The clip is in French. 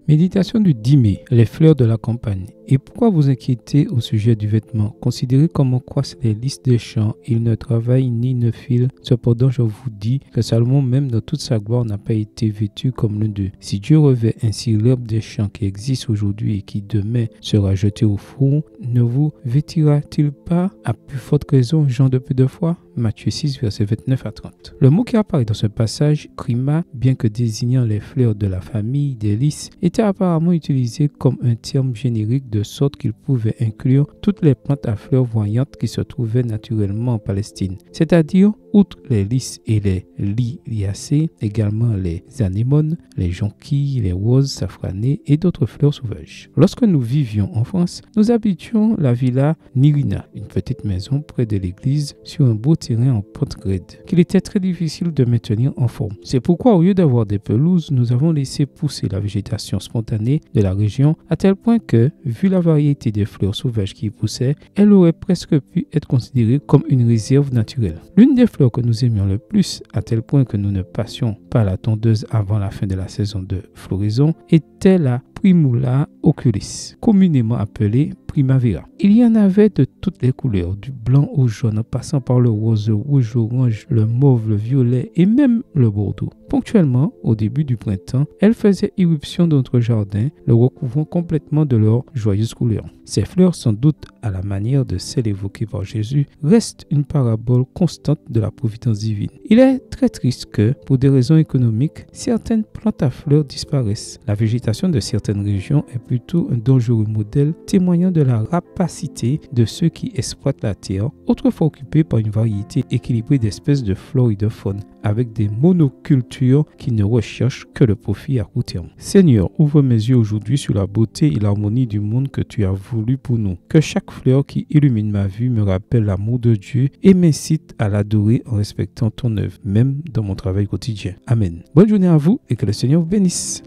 Méditation du 10 mai, les fleurs de la campagne. Et pourquoi vous inquiétez au sujet du vêtement? Considérez comment croissent les lys des champs. Ils ne travaillent ni ne filent. Cependant, je vous dis que Salomon, même dans toute sa gloire, n'a pas été vêtu comme l'un d'eux. Si Dieu revêt ainsi l'herbe des champs qui existe aujourd'hui et qui demain sera jetée au four, ne vous vêtira-t-il pas à plus forte raison, gens de peu de foi? Matthieu 6, versets 29 à 30. Le mot qui apparaît dans ce passage, krima, bien que désignant les fleurs de la famille des lys, était apparemment utilisé comme un terme générique de sorte qu'il pouvait inclure toutes les plantes à fleurs voyantes qui se trouvaient naturellement en Palestine, c'est-à-dire outre les lys et les liliacées, également les anémones, les jonquilles, les roses safranées et d'autres fleurs sauvages. Lorsque nous vivions en France, nous habitions la villa Nirina, une petite maison près de l'église sur un beau terrain en pente raide, qu'il était très difficile de maintenir en forme. C'est pourquoi au lieu d'avoir des pelouses, nous avons laissé pousser la végétation spontanée de la région à tel point que, vu la variété des fleurs sauvages qui y poussaient, elle aurait presque pu être considérée comme une réserve naturelle. L'une des fleurs que nous aimions le plus, à tel point que nous ne passions pas la tondeuse avant la fin de la saison de floraison, était la Primula oculis, communément appelée primavera. Il y en avait de toutes les couleurs, du blanc au jaune, en passant par le rose, le rouge, l'orange, le mauve, le violet et même le bordeaux. Ponctuellement, au début du printemps, elles faisaient irruption dans notre jardin, le recouvrant complètement de leurs joyeuses couleurs. Ces fleurs, sans doute à la manière de celles évoquées par Jésus, restent une parabole constante de la providence divine. Il est très triste que, pour des raisons économiques, certaines plantes à fleurs disparaissent. La végétation de certaines régions est plutôt un dangereux modèle témoignant de la rapacité de ceux qui exploitent la terre, autrefois occupée par une variété équilibrée d'espèces de flore et de faune, avec des monocultures qui ne recherchent que le profit à court terme. Seigneur, ouvre mes yeux aujourd'hui sur la beauté et l'harmonie du monde que tu as voulu pour nous. Que chaque fleur qui illumine ma vue me rappelle l'amour de Dieu et m'incite à l'adorer en respectant ton œuvre, même dans mon travail quotidien. Amen. Bonne journée à vous et que le Seigneur vous bénisse.